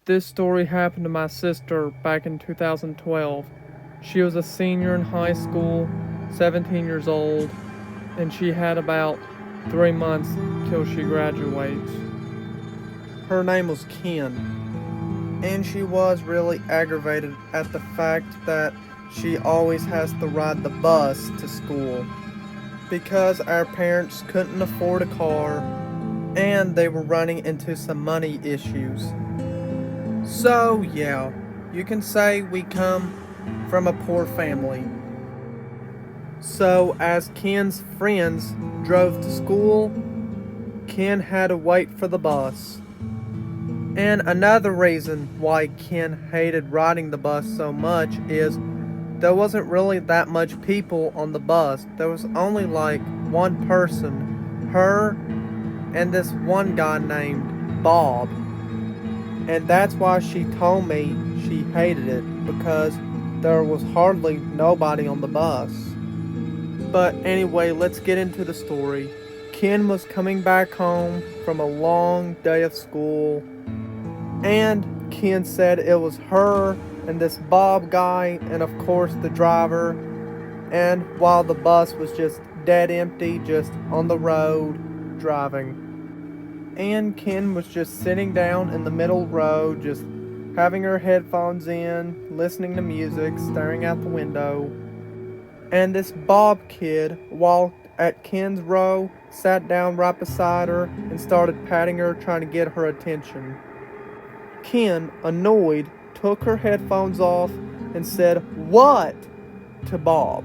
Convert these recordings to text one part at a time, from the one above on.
This story happened to my sister back in 2012. She was a senior in high school, 17 years old, and she had about 3 months till she graduates. Her name was Ken, and she was really aggravated at the fact that she always has to ride the bus to school because our parents couldn't afford a car and they were running into some money issues. So, yeah, you can say we come from a poor family. So, as Ken's friends drove to school, Ken had to wait for the bus. And another reason why Ken hated riding the bus so much is there wasn't really that much people on the bus. There was only like one person, her and this one guy named Bob. And that's why she told me she hated it, because there was hardly nobody on the bus. But anyway, let's get into the story. Ken was coming back home from a long day of school, and Ken said it was her and this Bob guy, and of course the driver. And while the bus was just dead empty, just on the road, driving. And Ken was just sitting down in the middle row, just having her headphones in, listening to music, staring out the window. And this Bob kid walked at Ken's row, sat down right beside her, and started patting her, trying to get her attention. Ken, annoyed, took her headphones off and said, "What?" to Bob.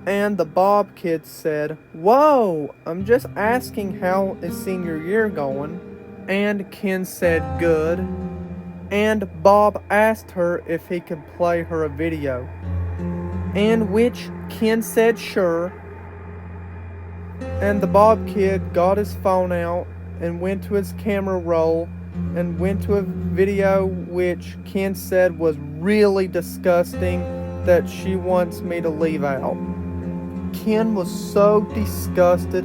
And the Bob kid said, "Whoa, I'm just asking how is senior year going." And Ken said, "Good." And Bob asked her if he could play her a video. And which Ken said sure. And the Bob kid got his phone out and went to his camera roll and went to a video which Ken said was really disgusting that she wants me to leave out. Ken was so disgusted,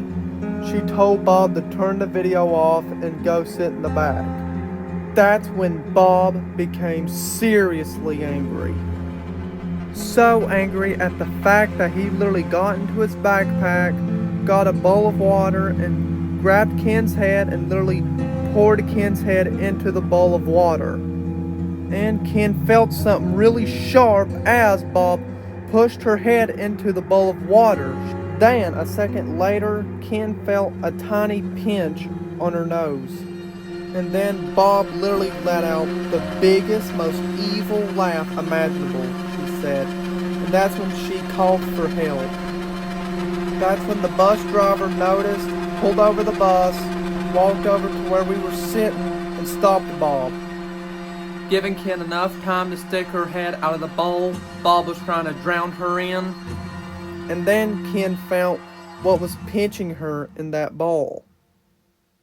she told Bob to turn the video off and go sit in the back. That's when Bob became seriously angry. So angry at the fact that he literally got into his backpack, got a bowl of water, and grabbed Ken's head and literally poured Ken's head into the bowl of water. And Ken felt something really sharp as Bob pushed her head into the bowl of water. Then, a second later, Ken felt a tiny pinch on her nose. And then Bob literally let out the biggest, most evil laugh imaginable, she said. And that's when she called for help. That's when the bus driver noticed, pulled over the bus, walked over to where we were sitting, and stopped Bob. Giving Ken enough time to stick her head out of the bowl Bob was trying to drown her in. And then Ken felt what was pinching her in that bowl.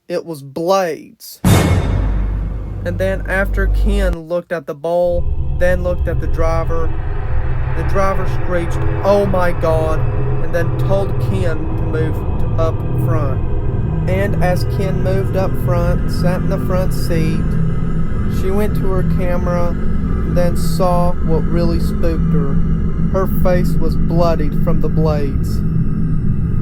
It was blades. And then after Ken looked at the bowl, then looked at the driver screeched, "Oh my God," and then told Ken to move up front. And as Ken moved up front, sat in the front seat, she went to her camera and then saw what really spooked her. Her face was bloodied from the blades.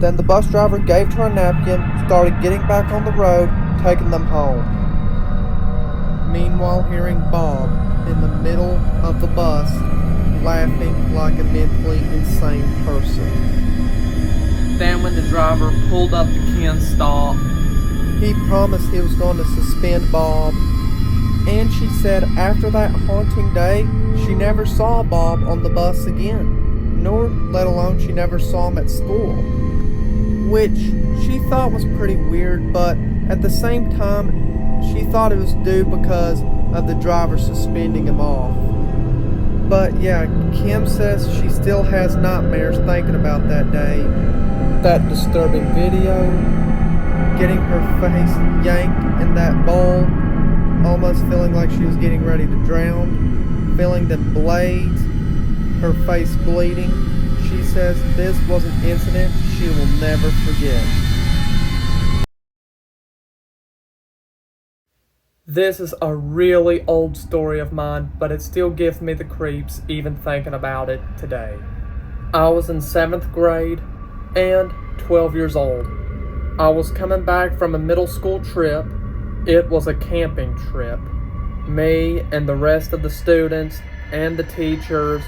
Then the bus driver gave her a napkin, started getting back on the road, taking them home. Meanwhile, hearing Bob in the middle of the bus laughing like a mentally insane person. Then when the driver pulled up to Ken's stop, he promised he was going to suspend Bob. And she said after that haunting day, she never saw Bob on the bus again, nor let alone she never saw him at school. Which she thought was pretty weird, but at the same time, she thought it was due because of the driver suspending him off. But yeah, Kim says she still has nightmares thinking about that day, that disturbing video, getting her face yanked in that bowl, almost feeling like she was getting ready to drown, feeling the blades, her face bleeding. She says this was an incident she will never forget. This is a really old story of mine, but it still gives me the creeps even thinking about it today. I was in 7th grade and 12 years old. I was coming back from a middle school trip. It was a camping trip. Me and the rest of the students and the teachers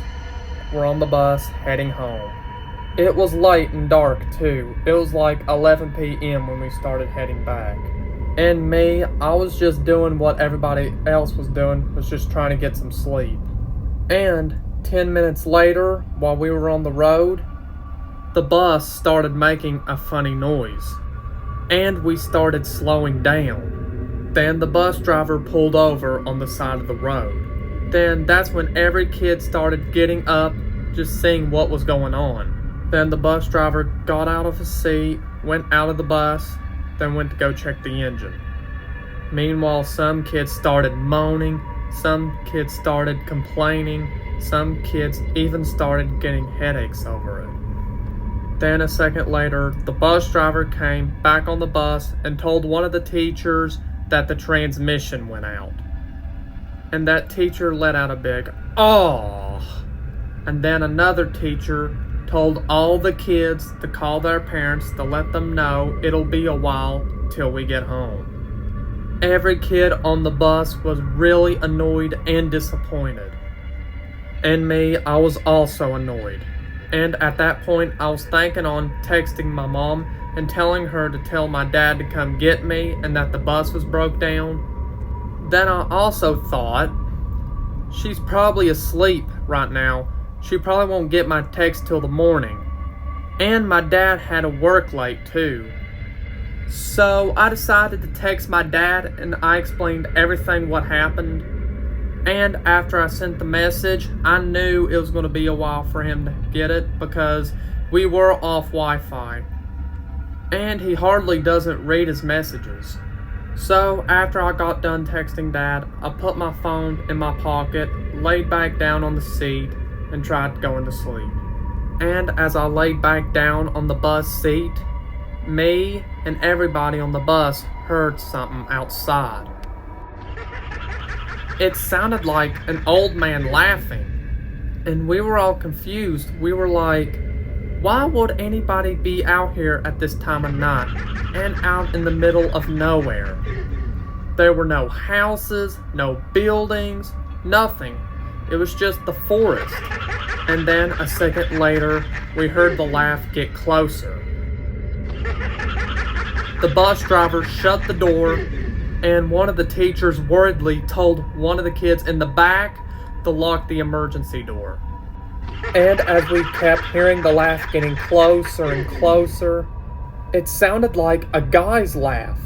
were on the bus heading home. It was late and dark too. It was like 11 p.m. when we started heading back. And me, I was just doing what everybody else was doing, was just trying to get some sleep. And 10 minutes later, while we were on the road, the bus started making a funny noise. And we started slowing down. Then the bus driver pulled over on the side of the road. Then that's when every kid started getting up, just seeing what was going on. Then the bus driver got out of his seat, went out of the bus, then went to go check the engine. Meanwhile, some kids started moaning, some kids started complaining, some kids even started getting headaches over it. Then a second later, the bus driver came back on the bus and told one of the teachers that the transmission went out. And that teacher let out a big, "Oh!" And then another teacher told all the kids to call their parents to let them know it'll be a while till we get home. Every kid on the bus was really annoyed and disappointed. And me, I was also annoyed. And at that point, I was thinking on texting my mom and telling her to tell my dad to come get me and that the bus was broke down. Then I also thought, she's probably asleep right now. She probably won't get my text till the morning. And my dad had to work late too. So I decided to text my dad and I explained everything what happened. And after I sent the message, I knew it was going to be a while for him to get it because we were off Wi-Fi. And he hardly doesn't read his messages. So after I got done texting Dad, I put my phone in my pocket, laid back down on the seat, and tried going to sleep. And as I laid back down on the bus seat, me and everybody on the bus heard something outside. It sounded like an old man laughing. And we were all confused. We were like, why would anybody be out here at this time of night and out in the middle of nowhere? There were no houses, no buildings, nothing. It was just the forest. And then a second later, we heard the laugh get closer. The bus driver shut the door, and one of the teachers worriedly told one of the kids in the back to lock the emergency door. And as we kept hearing the laugh getting closer and closer, it sounded like a guy's laugh.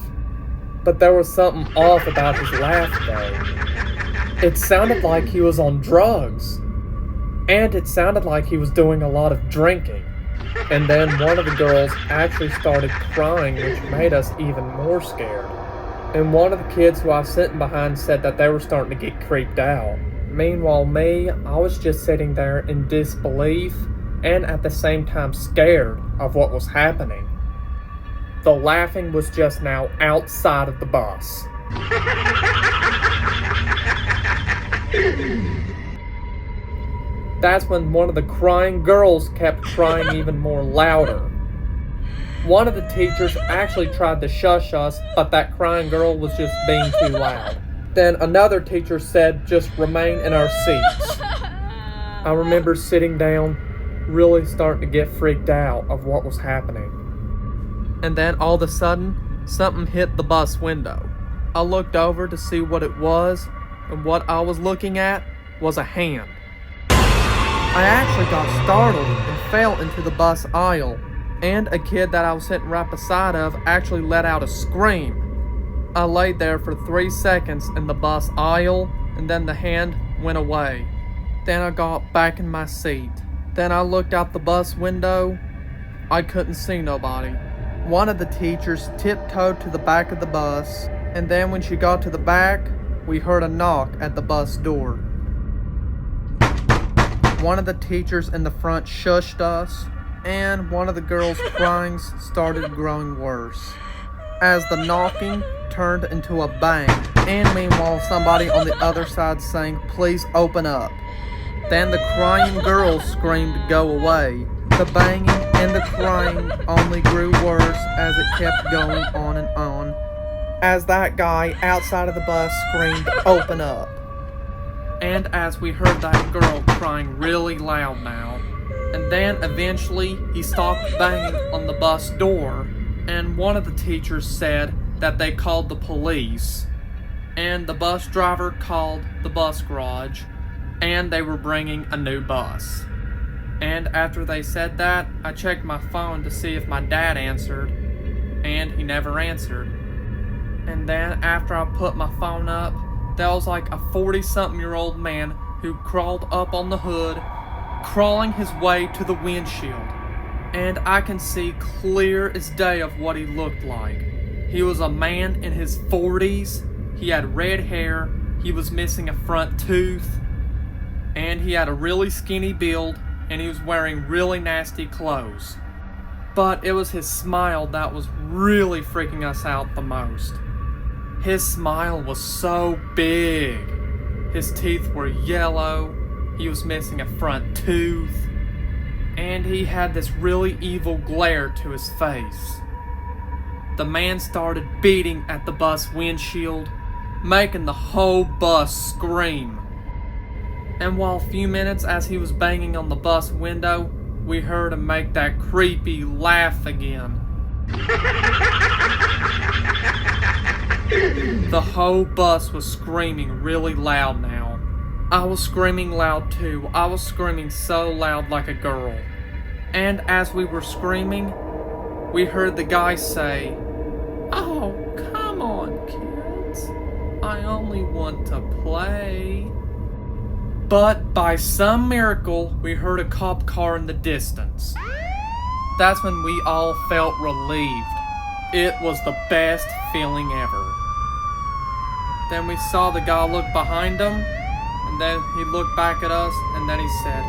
But there was something off about his laugh though. It sounded like he was on drugs. And it sounded like he was doing a lot of drinking. And then one of the girls actually started crying, which made us even more scared. And one of the kids who I was sitting behind said that they were starting to get creeped out. Meanwhile, me, I was just sitting there in disbelief and at the same time scared of what was happening. The laughing was just now outside of the bus. That's when one of the crying girls kept crying even more louder. One of the teachers actually tried to shush us, but that crying girl was just being too loud. Then another teacher said, just remain in our seats. I remember sitting down, really starting to get freaked out of what was happening. And then all of a sudden, something hit the bus window. I looked over to see what it was, and what I was looking at was a hand. I actually got startled and fell into the bus aisle, and a kid that I was sitting right beside of actually let out a scream. I laid there for 3 seconds in the bus aisle, and then the hand went away. Then I got back in my seat. Then I looked out the bus window. I couldn't see nobody. One of the teachers tiptoed to the back of the bus, and then when she got to the back, we heard a knock at the bus door. One of the teachers in the front shushed us, and one of the girls' crying started growing worse, as the knocking turned into a bang. And meanwhile, somebody on the other side saying, "Please open up." Then the crying girl screamed, "Go away." The banging and the crying only grew worse as it kept going on and on, as that guy outside of the bus screamed, "Open up." And as we heard that girl crying really loud now, and then eventually he stopped banging on the bus door, and one of the teachers said that they called the police, and the bus driver called the bus garage, and they were bringing a new bus. And after they said that, I checked my phone to see if my dad answered, and he never answered. And then after I put my phone up, there was like a 40-something-year-old man who crawled up on the hood, crawling his way to the windshield. And I can see clear as day of what he looked like. He was a man in his 40s, he had red hair, he was missing a front tooth, and he had a really skinny build, and he was wearing really nasty clothes. But it was his smile that was really freaking us out the most. His smile was so big. His teeth were yellow, he was missing a front tooth, and he had this really evil glare to his face. The man started beating at the bus windshield, making the whole bus scream. And while a few minutes as he was banging on the bus window, we heard him make that creepy laugh again. The whole bus was screaming really loud now. I was screaming loud too. I was screaming so loud like a girl. And as we were screaming, we heard the guy say, "Oh, come on, kids. I only want to play." But by some miracle, we heard a cop car in the distance. That's when we all felt relieved. It was the best feeling ever. Then we saw the guy look behind him, and then he looked back at us, and then he said,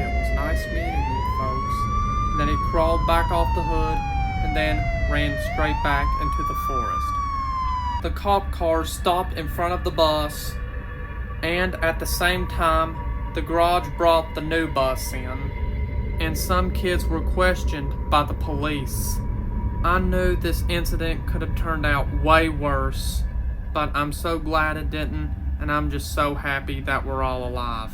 "It was nice meeting you, folks." And then he crawled back off the hood, and then ran straight back into the forest. The cop car stopped in front of the bus, and at the same time, the garage brought the new bus in, and some kids were questioned by the police. I knew this incident could have turned out way worse, but I'm so glad it didn't, and I'm just so happy that we're all alive.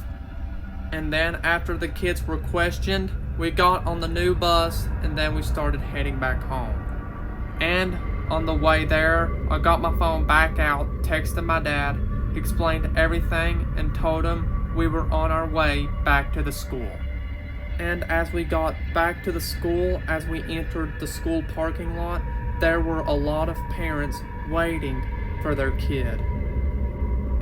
And then after the kids were questioned, we got on the new bus, and then we started heading back home. And on the way there, I got my phone back out, texted my dad, explained everything, and told him we were on our way back to the school. And as we got back to the school, as we entered the school parking lot, there were a lot of parents waiting for their kid.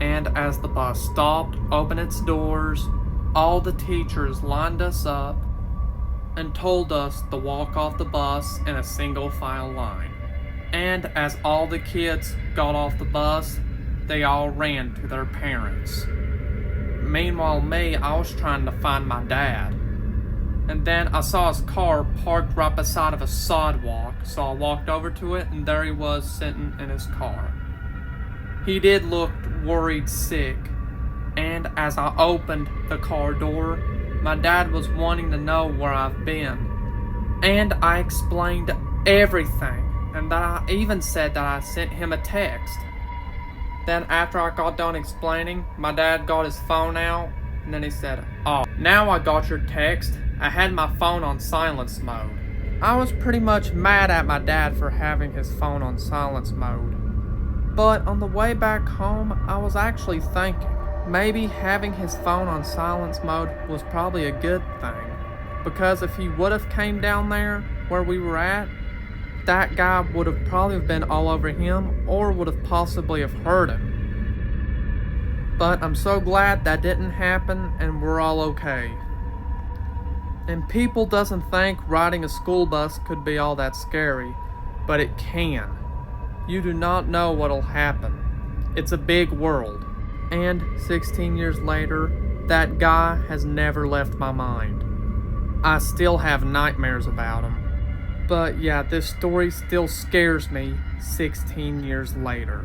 And as the bus stopped, opened its doors, all the teachers lined us up and told us to walk off the bus in a single file line. And as all the kids got off the bus, they all ran to their parents. Meanwhile, me, I was trying to find my dad. And then I saw his car parked right beside of a sidewalk, so I walked over to it, and there he was sitting in his car. He did look worried sick, and as I opened the car door, my dad was wanting to know where I've been. And I explained everything, and that I even said that I sent him a text. Then after I got done explaining, my dad got his phone out, and then he said, "Oh, now I got your text. I had my phone on silence mode." I was pretty much mad at my dad for having his phone on silence mode. But on the way back home, I was actually thinking, maybe having his phone on silence mode was probably a good thing. Because if he would have came down there where we were at, that guy would have probably been all over him, or would have possibly have hurt him. But I'm so glad that didn't happen, and we're all okay. And people doesn't think riding a school bus could be all that scary, but it can. You do not know what'll happen. It's a big world. And 16 years later, that guy has never left my mind. I still have nightmares about him. But yeah, this story still scares me 16 years later.